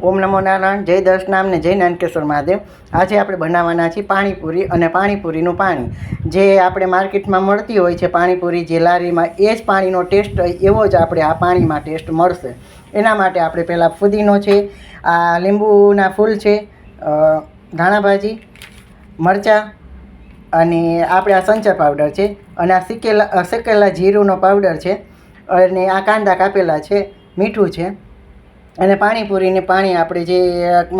ઓમ નમો નારાયણ, જય દર્શનામ ને જય નાનકેશ્વર મહાદેવ। આજે આપણે બનાવવાના છીએ પાણીપુરી અને પાણીપુરીનું પાણી જે આપણે માર્કેટમાં મળતી હોય છે। પાણીપુરી જે લારીમાં એ જ પાણીનો ટેસ્ટ એવો જ આપણે આ પાણીમાં ટેસ્ટ મળશે। એના માટે આપણે પહેલાં ફુદીનો છે, આ લીંબુના ફૂલ છે, ધાણા ભાજી, મરચાં અને આપણે આ સંચર પાવડર છે અને આ શેકેલા જીરુંનો પાવડર છે અને આ કાંદા કાપેલા છે, મીઠું છે અને પાણીપુરીને પાણી આપણે જે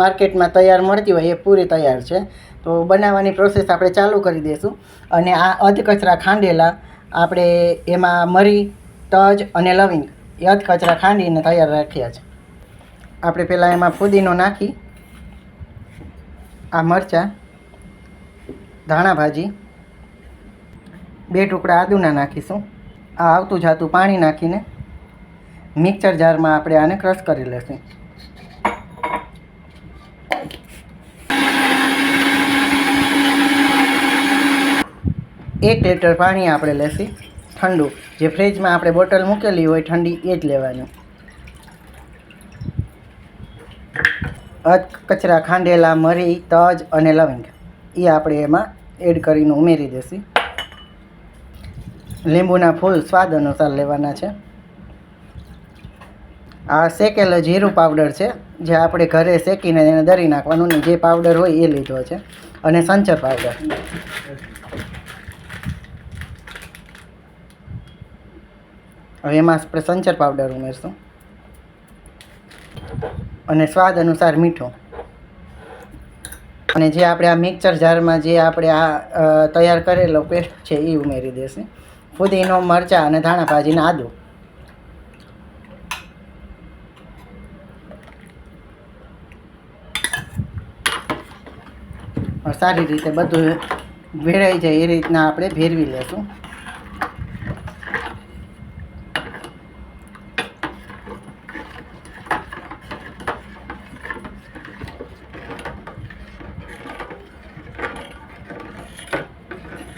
માર્કેટમાં તૈયાર મળતી હોય એ પૂરી તૈયાર છે। તો બનાવવાની પ્રોસેસ આપણે ચાલુ કરી દઈશું। અને આ અધકચરા ખાંડેલા આપણે એમાં મરી, તજ અને લવિંગ એ અધકચરા ખાંડીને તૈયાર રાખ્યા છે। આપણે પહેલાં એમાં ફુદીનો નાખી, આ મરચાં, ધાણા ભાજી, 2 ટુકડા આદુના નાખીશું। આ આવતું જાતું પાણી નાખીને મિક્સર જારમાં આપણે આને ક્રશ કરી લઈશું। 1 લીટર પાણી આપણે લેશું ઠંડુ, જે ફ્રીજમાં આપણે બોટલ મૂકેલી હોય ઠંડી એ જ લેવાની। કચરા ખાંડેલા મરી, તજ અને લવિંગ એ આપણે એમાં એડ કરીને ઉમેરી દઈશું। લીંબુના ફૂલ સ્વાદ અનુસાર લેવાના છે। આ શેકેલો જીરું પાવડર છે જે આપણે ઘરે શેકીને એને દરી નાખવાનું ને જે પાવડર હોય એ લીધો છે। અને સંચર પાવડર, હવે એમાં આપણે સંચર પાવડર ઉમેરશું અને સ્વાદ અનુસાર મીઠું। અને જે આપણે આ મિક્સર જારમાં જે આપણે આ તૈયાર કરેલો પેસ્ટ છે એ ઉમેરી દઈશું। ફુદીનો, મરચાં અને ધાણા ભાજીને આદું, સારી રીતે બધું ભેળાઈ જાય એ રીતના આપણે ભેરવી લેશું।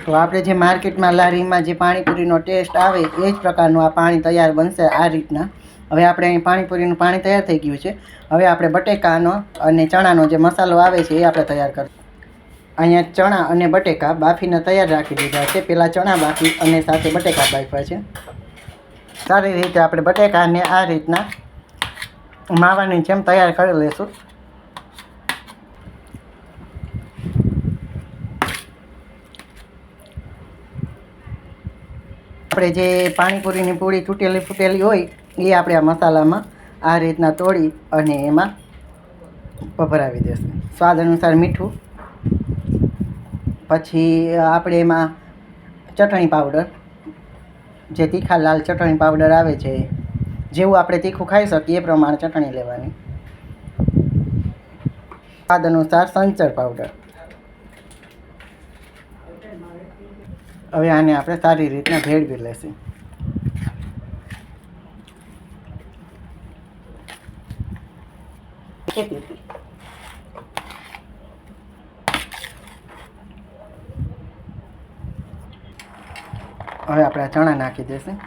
તો આપણે જે માર્કેટમાં લારીમાં જે પાણીપુરીનો ટેસ્ટ આવે એ જ પ્રકારનું આ પાણી તૈયાર બનશે આ રીતના। હવે આપણે અહીં પાણીપુરીનું પાણી તૈયાર થઈ ગયું છે। હવે આપણે બટેકાનો અને ચણાનો જે મસાલો આવે છે એ આપણે તૈયાર કરીશું। અહીંયા ચણા અને બટેકા બાફીને તૈયાર રાખી દીધા છે। પહેલાં ચણા બાફી અને સાથે બટેકા બાફ્યા છે। સારી રીતે આપણે બટેકાને આ રીતના માવાની જેમ તૈયાર કરી લઈશું। આપણે જે પાણીપુરીની પૂરી તૂટેલી ફૂટેલી હોય એ આપણે આ મસાલામાં આ રીતના તોડી અને એમાં ભભરાવી દઈશું। સ્વાદ અનુસાર મીઠું, પછી આપણે એમાં ચટણી પાવડર, જે તીખા લાલ ચટણી પાવડર આવે છે જેવું આપણે તીખું ખાઈ શકીએ એ પ્રમાણે ચટણી લેવાની। સ્વાદ અનુસાર સંચર પાવડર। હવે આને આપણે સારી રીતના ભેળવી લેશું। હવે આપણે આ ચણા નાખી દઈશું।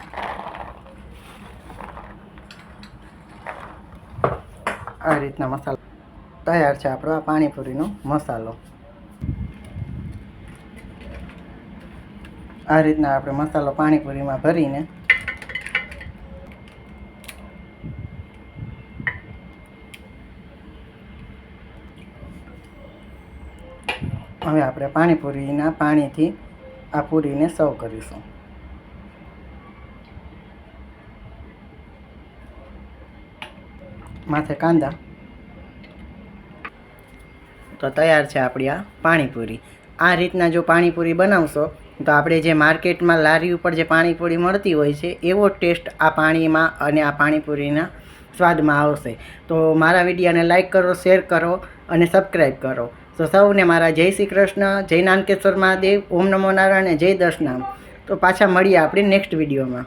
આ રીતના મસાલો તૈયાર છે આપણો આ પાણીપુરીનો મસાલો। આ રીતના આપણે મસાલો પાણીપુરીમાં ભરીને હવે આપણે પાણીપુરીના પાણીથી આ પૂરીને સર્વ કરીશું। માથે કાંદા। તો તૈયાર છે આપણી આ પાણીપુરી। આ રીતના જો પાણીપુરી બનાવશો તો આપણે જે માર્કેટમાં લારી ઉપર જે પાણીપુરી મળતી હોય છે એવો ટેસ્ટ આ પાણીમાં અને આ પાણીપુરીના સ્વાદમાં આવશે। તો મારા વિડીયોને લાઈક કરો, શેર કરો અને સબસ્ક્રાઈબ કરો। તો સૌને મારા જય શ્રી કૃષ્ણ, જય નાનકેશ્વર મહાદેવ, ઓમ નમો નારાયણ, જય દર્શનામ। તો પાછા મળીએ આપણે નેક્સ્ટ વિડીયોમાં।